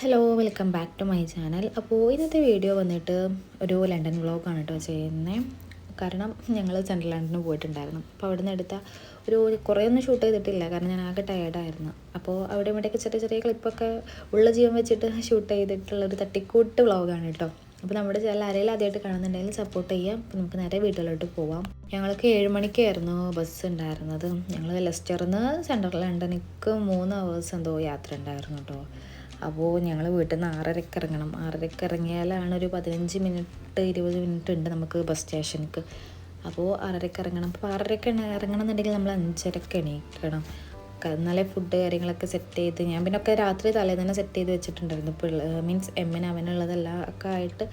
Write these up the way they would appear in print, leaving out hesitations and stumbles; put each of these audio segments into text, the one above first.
Hello, welcome back to my channel. അപ്പോൾ ഇന്നത്തെ video വന്നിട്ട് ഒരു ലണ്ടൻ വ്ളോഗാണ് കേട്ടോ ചെയ്യുന്നത്. കാരണം ഞങ്ങൾ സെൻട്രൽ ലണ്ടന് പോയിട്ടുണ്ടായിരുന്നു. അപ്പോൾ അവിടെ നിന്ന് എടുത്ത കുറേ ഒന്നും ഷൂട്ട് ചെയ്തിട്ടില്ല, കാരണം ഞാൻ ആകെ ടയേർഡായിരുന്നു. അപ്പോൾ അവിടെ ഇവിടെയൊക്കെ ചെറിയ ചെറിയ ക്ലിപ്പൊക്കെ ഉള്ള ജീവൻ വെച്ചിട്ട് ഷൂട്ട് ചെയ്തിട്ടുള്ളൊരു തട്ടിക്കൂട്ട് വ്ളോഗാണ് കേട്ടോ. അപ്പോൾ നമ്മുടെ ചാനൽ ആരെങ്കിലും ആദ്യമായിട്ട് കാണുന്നുണ്ടെങ്കിൽ സപ്പോർട്ട് ചെയ്യാം. അപ്പോൾ നമുക്ക് നേരെ വീട്ടിലോട്ട് പോവാം. ഞങ്ങൾക്ക് 7 മണിക്കായിരുന്നു ബസ് ഉണ്ടായിരുന്നത്. ഞങ്ങൾ ലെസ്റ്ററിൽ നിന്ന് സെൻട്രൽ ലണ്ടനിക്ക് 3 hours എന്തോ യാത്ര ഉണ്ടായിരുന്നു കേട്ടോ. അപ്പോൾ ഞങ്ങൾ വീട്ടിൽ നിന്ന് 6:30 ഇറങ്ങണം. 6:30 ഇറങ്ങിയാലാണ് ഒരു 15 മിനിറ്റ് 20 മിനിറ്റ് ഉണ്ട് നമുക്ക് ബസ് സ്റ്റേഷനിക്ക്. അപ്പോൾ 6:30 ഇറങ്ങണം. അപ്പോൾ 6:30 ഇറങ്ങണം എന്നുണ്ടെങ്കിൽ നമ്മൾ 5:30 എണീക്കണം. എന്നാലേ ഫുഡ് കാര്യങ്ങളൊക്കെ സെറ്റ് ചെയ്ത് ഞാൻ പിന്നെ ഒക്കെ രാത്രി തലേന്ന് തന്നെ സെറ്റ് ചെയ്ത് വെച്ചിട്ടുണ്ടായിരുന്നു. മീൻസ് എമ്മിന് അവനുള്ളതെല്ലാം ഒക്കെ ആയിട്ട്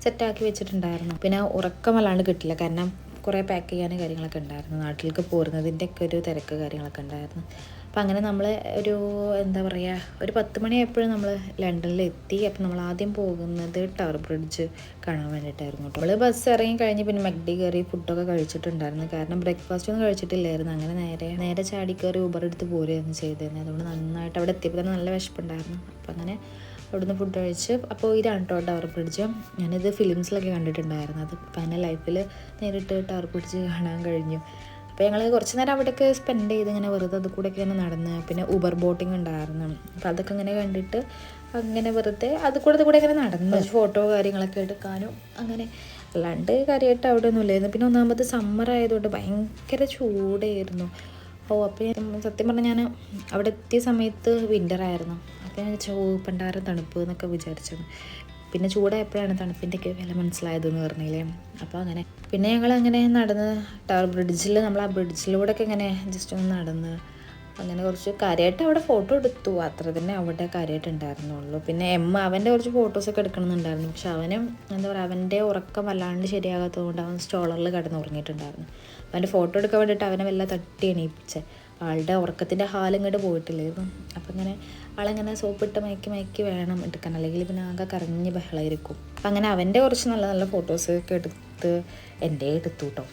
സെറ്റാക്കി വെച്ചിട്ടുണ്ടായിരുന്നു. പിന്നെ ഉറക്കം വല്ലാണ്ട് കിട്ടില്ല, കാരണം കുറേ പാക്ക് ചെയ്യാൻ കാര്യങ്ങളൊക്കെ ഉണ്ടായിരുന്നു. നാട്ടിലേക്ക് പോരുന്നതിൻ്റെയൊക്കെ ഒരു തിരക്ക് കാര്യങ്ങളൊക്കെ ഉണ്ടായിരുന്നു. അപ്പം അങ്ങനെ നമ്മൾ എന്താ പറയുക, ഒരു 10 മണിയായപ്പോഴും നമ്മൾ ലണ്ടനിലെത്തി. അപ്പം നമ്മൾ ആദ്യം പോകുന്നത് ടവർ ബ്രിഡ്ജ് കാണാൻ വേണ്ടിയിട്ടായിരുന്നു. നമ്മൾ ബസ് ഇറങ്ങി കഴിഞ്ഞ് പിന്നെ മക്ഡി കയറി ഫുഡൊക്കെ കഴിച്ചിട്ടുണ്ടായിരുന്നു, കാരണം ബ്രേക്ക്ഫാസ്റ്റ് ഒന്നും കഴിച്ചിട്ടില്ലായിരുന്നു. അങ്ങനെ നേരെ ചാടി കയറി ഊബർ എടുത്ത് പോരുകയായിരുന്നു ചെയ്തിരുന്നത്. അതുകൊണ്ട് നന്നായിട്ട് അവിടെ എത്തിയപ്പോൾ തന്നെ നല്ല വിശപ്പുണ്ടായിരുന്നു. അപ്പം അങ്ങനെ അവിടുന്ന് ഫുഡ് കഴിച്ച്. അപ്പോൾ ഇതാണ് കേട്ടോ ടവർ ബ്രിഡ്ജ്. ഞാനിത് ഫിലിംസിലൊക്കെ കണ്ടിട്ടുണ്ടായിരുന്നു. അത് അപ്പം എൻ്റെ ലൈഫിൽ നേരിട്ട് ടവർ ബ്രിഡ്ജ് കാണാൻ കഴിഞ്ഞു. അപ്പോൾ ഞങ്ങൾ കുറച്ച് നേരം അവിടെയൊക്കെ സ്പെൻഡ് ചെയ്ത് ഇങ്ങനെ വെറുതെ അത് കൂടെയൊക്കെ ഇങ്ങനെ നടന്ന്, പിന്നെ ഊബർ ബോട്ടിങ് ഉണ്ടായിരുന്നു. അപ്പോൾ അതൊക്കെ ഇങ്ങനെ കണ്ടിട്ട് അങ്ങനെ വെറുതെ അത് കൂടെ ഇങ്ങനെ നടന്ന് ഫോട്ടോ കാര്യങ്ങളൊക്കെ എടുക്കാനും അങ്ങനെ. അല്ലാണ്ട് കാര്യമായിട്ട് അവിടെ ഒന്നും ഇല്ലായിരുന്നു. പിന്നെ ഒന്നാമത് സമ്മർ ആയതുകൊണ്ട് ഭയങ്കര ചൂടായിരുന്നു. അപ്പോൾ സത്യം പറഞ്ഞാൽ ഞാൻ അവിടെ എത്തിയ സമയത്ത് വിൻ്ററായിരുന്നു. അപ്പോൾ ഞാൻ പണ്ടാരം തണുപ്പ് എന്നൊക്കെ വിചാരിച്ചത്. പിന്നെ ചൂടായപ്പോഴാണ് തണുപ്പിൻ്റെയൊക്കെ വില മനസ്സിലായതെന്ന് പറഞ്ഞില്ലേ. അപ്പോൾ അങ്ങനെ പിന്നെ ഞങ്ങളങ്ങനെ നടന്ന് ടവർ ബ്രിഡ്ജിൽ നമ്മൾ ആ ബ്രിഡ്ജിലൂടെയൊക്കെ ഇങ്ങനെ ജസ്റ്റ് ഒന്ന് നടന്ന് അങ്ങനെ കുറച്ച് കാര്യമായിട്ട് അവിടെ ഫോട്ടോ എടുത്തു. അത്ര തന്നെ അവിടെ കാര്യമായിട്ട് ഉണ്ടായിരുന്നുള്ളൂ. പിന്നെ അവൻ്റെ കുറച്ച് ഫോട്ടോസൊക്കെ എടുക്കണമെന്നുണ്ടായിരുന്നു. പക്ഷെ അവനും എന്താ പറയുക, അവൻ്റെ ഉറക്കം വല്ലാണ്ട് ശരിയാകാത്തതുകൊണ്ട് അവൻ സ്റ്റോളറിൽ കിടന്ന് ഉറങ്ങിയിട്ടുണ്ടായിരുന്നു. അവൻ്റെ ഫോട്ടോ എടുക്കാൻ വേണ്ടിയിട്ട് അവനെ വല്ല തട്ടി എണീപ്പിച്ചേ. ആളുടെ ഉറക്കത്തിൻ്റെ ഹാലിങ്ങോട്ട് പോയിട്ടില്ലായിരുന്നു. അപ്പം ഇങ്ങനെ ആളെങ്ങനെ സോപ്പിട്ട് മയക്കി വേണം എടുക്കാൻ, അല്ലെങ്കിൽ പിന്നെ ആകെ കരഞ്ഞ് ബഹളമായിരിക്കും. അപ്പം അങ്ങനെ അവൻ്റെ കുറച്ച് നല്ല നല്ല ഫോട്ടോസൊക്കെ എടുത്ത് എൻ്റെ എടുത്തു കേട്ടോ.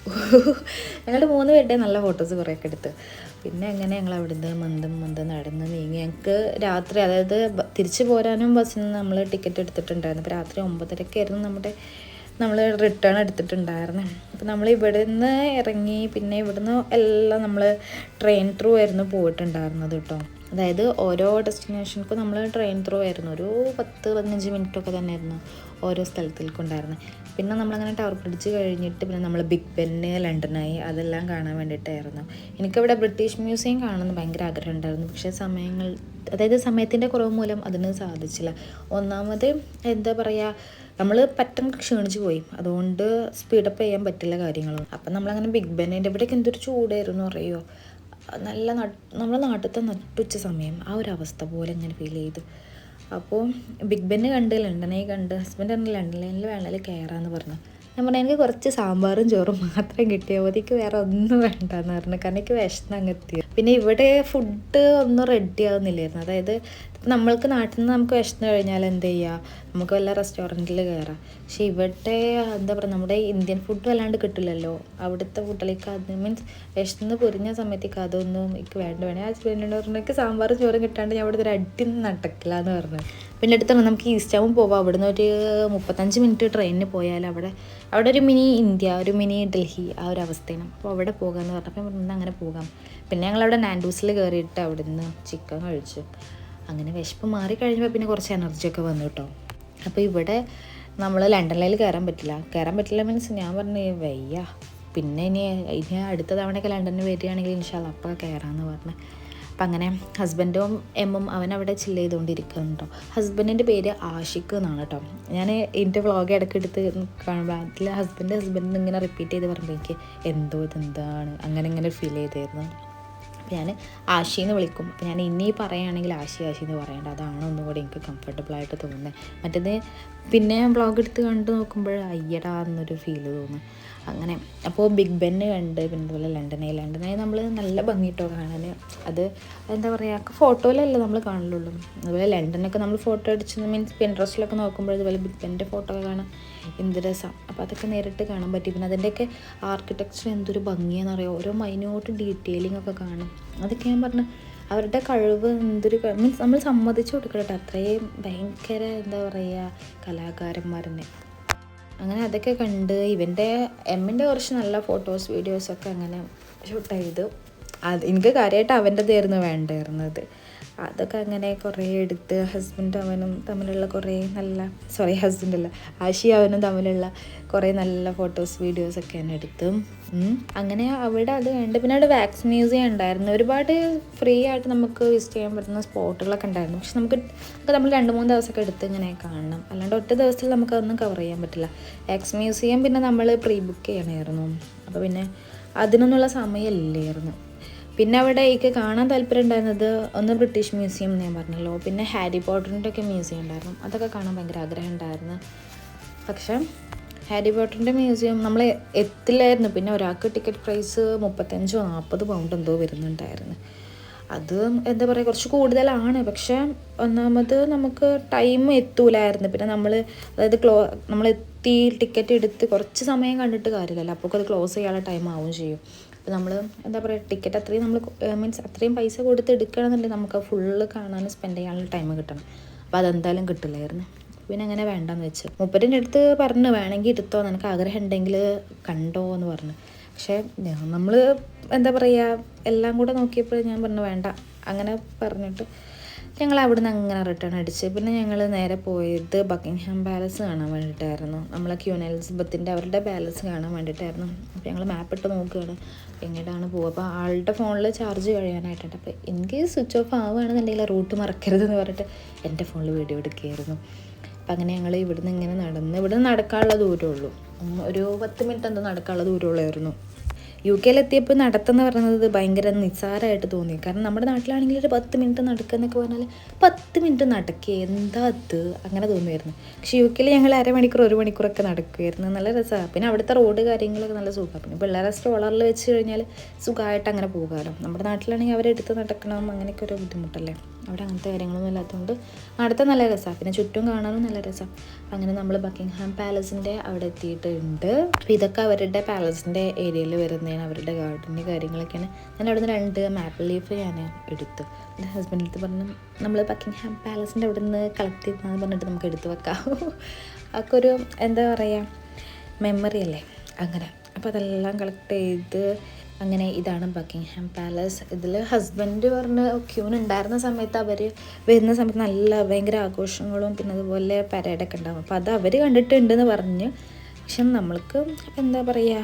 ഞങ്ങളുടെ 3 പേരുടെ നല്ല ഫോട്ടോസ് കുറേയൊക്കെ എടുത്ത്. പിന്നെ അങ്ങനെ ഞങ്ങൾ അവിടുന്ന് മന്ദം നടന്ന് നീങ്ങി. ഞങ്ങൾക്ക് രാത്രി, അതായത് തിരിച്ചു പോരാനും ബസ്സിന് നമ്മൾ ടിക്കറ്റ് എടുത്തിട്ടുണ്ടായിരുന്നു. അപ്പോൾ രാത്രി 9:30 നമ്മൾ റിട്ടേൺ എടുത്തിട്ടുണ്ടായിരുന്നു. അപ്പോൾ നമ്മൾ ഇവിടെ നിന്ന് ഇറങ്ങി. പിന്നെ ഇവിടുന്ന് എല്ലാം നമ്മൾ ട്രെയിൻ ത്രൂ ആയിരുന്നു പോയിട്ടുണ്ടായിരുന്നത് കേട്ടോ. അതായത് ഓരോ ഡെസ്റ്റിനേഷൻക്കും നമ്മൾ ട്രെയിൻ ത്രൂ ആയിരുന്നു. ഒരു 10-15 മിനിറ്റൊക്കെ തന്നെ ആയിരുന്നു ഓരോ സ്ഥലത്തേക്കുണ്ടായിരുന്നത്. പിന്നെ നമ്മളങ്ങനെ ടവർ ബ്രിഡ്ജ് കഴിഞ്ഞിട്ട് പിന്നെ നമ്മൾ ബിഗ് ബെന്ന്, ലണ്ടനായി അതെല്ലാം കാണാൻ വേണ്ടിയിട്ടായിരുന്നു. എനിക്കവിടെ ബ്രിട്ടീഷ് മ്യൂസിയം കാണുമെന്ന് ഭയങ്കര ആഗ്രഹം ഉണ്ടായിരുന്നു. പക്ഷേ സമയത്തിൻ്റെ കുറവ് മൂലം അതിന് സാധിച്ചില്ല. ഒന്നാമത് എന്താ പറയുക, നമ്മൾ പെട്ടെന്ന് ക്ഷീണിച്ച് പോയി. അതുകൊണ്ട് സ്പീഡപ്പ് ചെയ്യാൻ പറ്റില്ല കാര്യങ്ങളും. അപ്പം നമ്മളങ്ങനെ ബിഗ് ബെന്നിൻ്റെ ഇവിടേക്ക് എന്തൊരു ചൂടായിരുന്നു അറിയുമോ. നമ്മളെ നാട്ടിലത്തെ നട്ടുച്ച സമയം ആ ഒരു അവസ്ഥ പോലെ ഇങ്ങനെ ഫീൽ ചെയ്തു. അപ്പോൾ ബിഗ് ബെന്ന് കണ്ട് ലണ്ടനെ കണ്ട് ഹസ്ബൻഡ് പറഞ്ഞ് ലണ്ടനിൽ വേണമെങ്കിൽ കയറാമെന്ന് പറഞ്ഞു. ഞാൻ പറഞ്ഞു എനിക്ക് കുറച്ച് സാമ്പാറും ചോറും മാത്രം കിട്ടിയാൽ മതി, എനിക്ക് വേറെ ഒന്നും വേണ്ടെന്ന് പറഞ്ഞു. കാരണം എനിക്ക് വിശന്ന് അങ്ങ് എത്തി. പിന്നെ ഇവിടെ ഫുഡ് ഒന്നും റെഡി ആവുന്നില്ലായിരുന്നു. അതായത് നമ്മൾക്ക് നാട്ടിൽ നിന്ന് നമുക്ക് വിശന്ന് കഴിഞ്ഞാൽ എന്ത് ചെയ്യുക, നമുക്ക് വല്ല റെസ്റ്റോറൻറ്റിൽ കയറാം. പക്ഷെ ഇവിടെ എന്താ പറയുക, നമ്മുടെ ഇന്ത്യൻ ഫുഡ് വല്ലാണ്ട് കിട്ടില്ലല്ലോ. അവിടുത്തെ ഫുഡിലേക്ക് അത് മീൻസ് വിശന്ന് പൊരിഞ്ഞ സമയത്തേക്ക് അതൊന്നും എനിക്ക് വേണേ ഹസ്ബൻഡിനോട് പറഞ്ഞു എനിക്ക് സാമ്പാറും ചോറും കിട്ടാണ്ട് ഞാൻ അവിടുത്തെ ഒരു അടി നടക്കില്ല എന്ന് പറഞ്ഞു. പിന്നെ അടുത്താണ് നമുക്ക് ഈസ്റ്റ് ടൗൺ പോവാം. അവിടുന്ന് ഒരു 35 മിനിറ്റ് ട്രെയിനിന് പോയാൽ അവിടെ ഒരു മിനി ഇന്ത്യ, ഒരു മിനി ഡൽഹി ആ ഒരു അവസ്ഥയാണ്. അപ്പോൾ അവിടെ പോകാമെന്ന് പറഞ്ഞപ്പോൾ ഇന്ന് അങ്ങനെ പോകാം. പിന്നെ ഞങ്ങളവിടെ നാൻഡൂസിൽ കയറിയിട്ട് അവിടുന്ന് ചിക്കൻ കഴിച്ചു. അങ്ങനെ വിശപ്പ് മാറി കഴിഞ്ഞപ്പോൾ പിന്നെ കുറച്ച് എനർജിയൊക്കെ വന്നു കേട്ടോ. അപ്പോൾ ഇവിടെ നമ്മൾ ലണ്ടനിൽ കയറാൻ പറ്റില്ല മീൻസ് ഞാൻ പറഞ്ഞു വയ്യ. പിന്നെ ഇനി അടുത്ത തവണയൊക്കെ ലണ്ടനിൽ വരികയാണെങ്കിൽ ഇൻഷാല്ലാ അപ്പോൾ കയറാമെന്ന് പറഞ്ഞു. അപ്പം അങ്ങനെ ഹസ്ബൻഡും അവനവിടെ ചില്ല് ചെയ്തുകൊണ്ടിരിക്കുന്നുണ്ടോ. ഹസ്ബൻഡിൻ്റെ പേര് ആഷിഖ് എന്നാണ് കേട്ടോ. ഞാൻ എൻ്റെ വ്ളോഗ് ഇടയ്ക്കെടുത്ത് കാണുമ്പോൾ അതിൽ ഹസ്ബൻഡ് ഇങ്ങനെ റിപ്പീറ്റ് ചെയ്ത് പറയുമ്പോൾ എനിക്ക് ഇതെന്താണ് അങ്ങനെ ഫീൽ ചെയ്തായിരുന്നു. അപ്പോൾ ഞാൻ ആഷിന്ന് വിളിക്കും. അപ്പോൾ ഞാൻ ഇനി പറയുകയാണെങ്കിൽ ആഷി എന്ന് പറയേണ്ട, അതാണ് ഒന്നുകൂടി എനിക്ക് കംഫർട്ടബിളായിട്ട് തോന്നുന്നത്. മറ്റേത് പിന്നെ വ്ളോഗ് എടുത്ത് കണ്ട് നോക്കുമ്പോൾ അയ്യടാ എന്നൊരു ഫീല് തോന്നും. അങ്ങനെ അപ്പോൾ ബിഗ് ബെന്ന് കണ്ട്, പിന്നെ അതുപോലെ ലണ്ടനായി നമ്മൾ നല്ല ഭംഗിയിട്ടോ കാണാൻ. അത് എന്താ പറയുക, ഫോട്ടോയിലല്ല നമ്മൾ കാണലുള്ളൂ. അതുപോലെ ലണ്ടനൊക്കെ നമ്മൾ ഫോട്ടോ അടിച്ച് മീൻസ് പിൻട്രസ്റ്റിലൊക്കെ നോക്കുമ്പോൾ അതുപോലെ ബിഗ് ബെൻ്റെ ഫോട്ടോ ഒക്കെ കാണാൻ എന്ത് രസമാണ്. അപ്പോൾ അതൊക്കെ നേരിട്ട് കാണാൻ പറ്റി. പിന്നെ അതിൻ്റെയൊക്കെ ആർക്കിടെക്ചർ എന്തൊരു ഭംഗിയാണെന്ന് അറിയാം. ഓരോ മൈന്യൂട്ട് ഡീറ്റെയിലിംഗ് ഒക്കെ കാണും. അതൊക്കെ ഞാൻ പറഞ്ഞു അവരുടെ കഴിവ് എന്തൊരു മീൻസ് നമ്മൾ സമ്മതിച്ചു കൊടുക്കട്ടെ, അത്രയും ഭയങ്കര എന്താ പറയുക കലാകാരന്മാരെന്നെ. അങ്ങനെ അതൊക്കെ കണ്ട് ഇവൻ്റെ എമ്മിൻ്റെ കുറച്ച് നല്ല ഫോട്ടോസ് വീഡിയോസൊക്കെ അങ്ങനെ ഷൂട്ട് ചെയ്തു. എനിക്ക് കാര്യമായിട്ട് അവൻ്റെതായിരുന്നു വേണ്ടായിരുന്നത്. അതൊക്കെ അങ്ങനെ കുറേ എടുത്ത് ഹസ്ബൻഡും അവനും തമ്മിലുള്ള കുറേ നല്ല ഹസ്ബൻഡല്ല ആശി അവനും തമ്മിലുള്ള കുറേ നല്ല ഫോട്ടോസ് വീഡിയോസൊക്കെ ഞാൻ എടുത്തു. അങ്ങനെ അവിടെ അത് കണ്ട് പിന്നെ അവിടെ വാക്സ് മ്യൂസിയം ഉണ്ടായിരുന്നു. ഒരുപാട് ഫ്രീ ആയിട്ട് നമുക്ക് വിസിറ്റ് ചെയ്യാൻ പറ്റുന്ന സ്പോട്ടുകളൊക്കെ ഉണ്ടായിരുന്നു. പക്ഷെ നമുക്ക് നമ്മൾ 2-3 ദിവസമൊക്കെ എടുത്ത് ഇങ്ങനെ കാണണം, അല്ലാണ്ട് ഒറ്റ ദിവസത്തിൽ നമുക്കതൊന്നും കവർ ചെയ്യാൻ പറ്റില്ല. വാക്സ് മ്യൂസിയം പിന്നെ നമ്മൾ പ്രീ ബുക്ക് ചെയ്യണമായിരുന്നു. അപ്പോൾ പിന്നെ അതിനൊന്നുള്ള സമയമില്ലായിരുന്നു. പിന്നെ അവിടെ എനിക്ക് കാണാൻ താല്പര്യം ഉണ്ടായിരുന്നത് ഒന്ന് ബ്രിട്ടീഷ് മ്യൂസിയം ഞാൻ പറഞ്ഞല്ലോ, പിന്നെ ഹാരി പോട്ടറിൻ്റെ ഒക്കെ മ്യൂസിയം ഉണ്ടായിരുന്നു. അതൊക്കെ കാണാൻ ഭയങ്കര ആഗ്രഹം ഉണ്ടായിരുന്നു. പക്ഷേ ഹാരി പോട്ടറിൻ്റെ മ്യൂസിയം നമ്മൾ എത്തില്ലായിരുന്നു. പിന്നെ ഒരാൾക്ക് ടിക്കറ്റ് പ്രൈസ് 35-40 പൗണ്ട് എന്തോ വരുന്നുണ്ടായിരുന്നു. അത് എന്താ പറയുക കുറച്ച് കൂടുതലാണ്. പക്ഷേ ഒന്നാമത് നമുക്ക് ടൈം എത്തൂലായിരുന്നു. പിന്നെ അതായത് നമ്മളെത്തി ടിക്കറ്റ് എടുത്ത് കുറച്ച് സമയം കണ്ടിട്ട് കാര്യമില്ലല്ലോ, അപ്പോൾ അത് ക്ലോസ് ചെയ്യാനുള്ള ടൈം ആവും ചെയ്യും. അപ്പോൾ നമ്മൾ എന്താ പറയുക ടിക്കറ്റ് അത്രയും നമ്മൾ മീൻസ് അത്രയും പൈസ കൊടുത്ത് എടുക്കുകയാണെന്നുണ്ടെങ്കിൽ നമുക്ക് ഫുള്ള് കാണാനും സ്പെൻഡ് ചെയ്യാനുള്ള ടൈം കിട്ടണം. അപ്പോൾ അതെന്തായാലും കിട്ടില്ലായിരുന്നു. പിന്നെ അങ്ങനെ വേണ്ടെന്ന് വെച്ച് മൂപ്പരിൻ്റെ അടുത്ത് പറഞ്ഞു വേണമെങ്കിൽ എടുത്തോ, നിനക്ക് ആഗ്രഹം ഉണ്ടെങ്കിൽ കണ്ടോ എന്ന് പറഞ്ഞു. പക്ഷേ നമ്മൾ എന്താ പറയുക എല്ലാം കൂടെ നോക്കിയപ്പോൾ ഞാൻ പറഞ്ഞു വേണ്ട, അങ്ങനെ പറഞ്ഞിട്ട് ഞങ്ങൾ അവിടെ നിന്ന് അങ്ങനെ റിട്ടേൺ അടിച്ച്. പിന്നെ ഞങ്ങൾ നേരെ പോയത് ബക്കിംഗ്ഹാം പാലസ് കാണാൻ വേണ്ടിയിട്ടായിരുന്നു. നമ്മളെ ക്യൂൻ എലിസബത്തിൻ്റെ അവരുടെ പാലസ് കാണാൻ വേണ്ടിയിട്ടായിരുന്നു. അപ്പോൾ ഞങ്ങൾ മാപ്പ് ഇട്ട് നോക്കുകയാണ് എങ്ങോട്ടാണ് പോകുക. അപ്പോൾ ആളുടെ ഫോണിൽ ചാർജ് കഴിയാനായിട്ടുണ്ട്. അപ്പോൾ എനിക്ക് സ്വിച്ച് ഓഫ് ആവുകയാണെന്നുണ്ടെങ്കിൽ റൂട്ട് മറക്കരുതെന്ന് പറഞ്ഞിട്ട് എൻ്റെ ഫോണിൽ വീഡിയോ എടുക്കുകയായിരുന്നു. അപ്പം അങ്ങനെ ഞങ്ങൾ ഇവിടുന്ന് ഇങ്ങനെ ഇവിടുന്ന് നടക്കാനുള്ള ദൂരമുള്ളൂ, ഒരു 10 മിനിറ്റ് എന്തോ നടക്കാനുള്ള ദൂരമുള്ളായിരുന്നു. UK എത്തിയപ്പോൾ നടത്തെന്ന് പറയുന്നത് ഭയങ്കര നിസ്സാരമായിട്ട് തോന്നി. കാരണം നമ്മുടെ നാട്ടിലാണെങ്കിൽ ഒരു 10 മിനിറ്റ് നടക്കുക എന്നൊക്കെ പറഞ്ഞാൽ 10 മിനിറ്റ് നടക്കുക എന്താ അത് അങ്ങനെ തോന്നുമായിരുന്നു. പക്ഷേ UK ഞങ്ങൾ 1/2 മണിക്കൂർ 1 മണിക്കൂറൊക്കെ നടക്കുമായിരുന്നു. നല്ല രസമാണ്. പിന്നെ അവിടുത്തെ റോഡ് കാര്യങ്ങളൊക്കെ നല്ല സുഖമാണ്. പിന്നെ പിള്ളേരെ സ്ട്രോളറിൽ വെച്ച് കഴിഞ്ഞാൽ സുഖമായിട്ട് അങ്ങനെ പോകാമല്ലോ. നമ്മുടെ നാട്ടിലാണെങ്കിൽ അവരെടുത്ത് നടക്കണം അങ്ങനെയൊക്കെ ഒരു ബുദ്ധിമുട്ടല്ലേ. അവിടെ അങ്ങനത്തെ കാര്യങ്ങളൊന്നും ഇല്ലാത്തതുകൊണ്ട് നടത്താൻ നല്ല രസമാണ്. പിന്നെ ചുറ്റും കാണാനും നല്ല രസമാണ്. അങ്ങനെ നമ്മൾ ബക്കിംഗ്ഹാം പാലസിൻ്റെ അവിടെ എത്തിയിട്ടുണ്ട്. അപ്പോൾ ഇതൊക്കെ അവരുടെ പാലസിൻ്റെ ഏരിയയിൽ വരുന്നതാണ്, അവരുടെ ഗാർഡൻ്റെ കാര്യങ്ങളൊക്കെയാണ്. ഞാൻ അവിടെ നിന്ന് 2 മാപ്പിൾ ലീഫ് ഞാൻ എടുത്തു. എൻ്റെ ഹസ്ബൻഡിൻ്റെ അടുത്ത് പറഞ്ഞു നമ്മൾ ബക്കിംഗ്ഹാം പാലസിൻ്റെ അവിടെ നിന്ന് കളക്ട് ചെയ്തെന്ന് പറഞ്ഞിട്ട് നമുക്ക് എടുത്ത് വെക്കാം. അതൊക്കെ ഒരു എന്താ പറയുക മെമ്മറി അല്ലേ അങ്ങനെ. അപ്പോൾ അതെല്ലാം കളക്ട് ചെയ്ത് അങ്ങനെ ഇതാണ് ബക്കിംഗ്ഹാം പാലസ്. ഇതിൽ ഹസ്ബൻഡ് പറഞ്ഞ് ക്യൂനുണ്ടായിരുന്ന സമയത്ത് അവർ വരുന്ന സമയത്ത് നല്ല ഭയങ്കര ആഘോഷങ്ങളും പിന്നെ അതുപോലെ പരേഡൊക്കെ ഉണ്ടാകും. അപ്പോൾ അത് അവർ കണ്ടിട്ടുണ്ടെന്ന് പറഞ്ഞ്. പക്ഷെ നമ്മൾക്ക് എന്താ പറയുക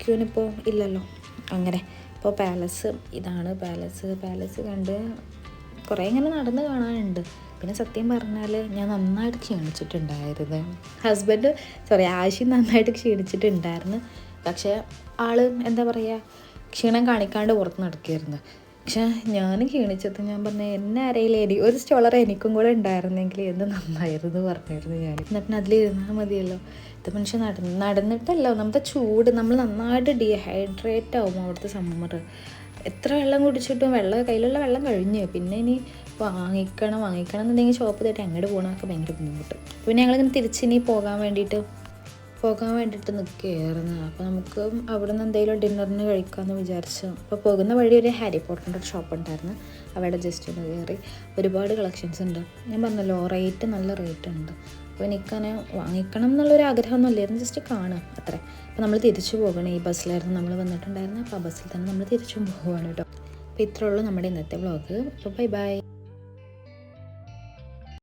ക്യൂനിപ്പോൾ ഇല്ലല്ലോ അങ്ങനെ. അപ്പോൾ പാലസ് ഇതാണ് പാലസ് കണ്ട് കുറേ ഇങ്ങനെ നടന്ന് കാണാനുണ്ട്. പിന്നെ സത്യം പറഞ്ഞാൽ ഞാൻ നന്നായിട്ട് ക്ഷീണിച്ചിട്ടുണ്ടായിരുന്നു. ആശി നന്നായിട്ട് ക്ഷീണിച്ചിട്ടുണ്ടായിരുന്നു. പക്ഷേ ആൾ എന്താ പറയുക ക്ഷീണം കാണിക്കാണ്ട് പുറത്ത് നടക്കുകയായിരുന്നു. പക്ഷേ ഞാൻ ക്ഷീണിച്ചത് ഞാൻ പറഞ്ഞു എന്നെ ആരെങ്കിലും ഒരു സ്റ്റോളർ എനിക്കും കൂടെ ഉണ്ടായിരുന്നെങ്കിൽ എന്ത് നന്നായിരുന്നു പറഞ്ഞിരുന്നു ഞാൻ. എന്നിട്ട് അതിലിരുന്നാൽ മതിയല്ലോ. ഇത് മനുഷ്യൻ നടന്നിട്ടല്ലോ നമ്മുടെ ചൂട് നമ്മൾ നന്നായിട്ട് ഡീഹൈഡ്രേറ്റ് ആവും അവിടുത്തെ സമ്മർ. എത്ര വെള്ളം കുടിച്ചിട്ടും കയ്യിലുള്ള വെള്ളം കഴിഞ്ഞു. പിന്നെ ഇനി വാങ്ങിക്കണം എന്നുണ്ടെങ്കിൽ ഷോപ്പ് തേട്ടി അങ്ങോട്ട് പോകണമൊക്കെ ഭയങ്കര ബുദ്ധിമുട്ട്. പിന്നെ ഞങ്ങളിങ്ങനെ തിരിച്ചിനി പോകാൻ വേണ്ടിയിട്ട് നിൽക്കുകയായിരുന്നു. അപ്പോൾ നമുക്ക് അവിടെ നിന്ന് എന്തെങ്കിലും ഡിന്നറിന് കഴിക്കാമെന്ന് വിചാരിച്ചു. അപ്പോൾ പോകുന്ന വഴി ഒരു ഹാരി പോട്ടറിൻ്റെ ഒരു ഷോപ്പ് ഉണ്ടായിരുന്നു. അവിടെ ജസ്റ്റ് ഒന്ന് കയറി. ഒരുപാട് കളക്ഷൻസ് ഉണ്ട്. ഞാൻ പറഞ്ഞല്ലോ നല്ല റേറ്റ് ഉണ്ട്. അപ്പോൾ എനിക്കങ്ങനെ വാങ്ങിക്കണം എന്നുള്ളൊരു ആഗ്രഹമൊന്നും ഇല്ലായിരുന്നു, ജസ്റ്റ് കാണുക അത്രേ. അപ്പോൾ നമ്മൾ തിരിച്ചു പോകണം. ഈ ബസ്സിലായിരുന്നു നമ്മൾ വന്നിട്ടുണ്ടായിരുന്നത്. അപ്പോൾ ആ ബസ്സിൽ തന്നെ നമ്മൾ തിരിച്ചും പോവുകയാണ് കേട്ടോ. അപ്പോൾ ഇത്രേ ഉള്ളൂ നമ്മുടെ ഇന്നത്തെ വ്ളോഗ്. അപ്പോൾ ബൈ.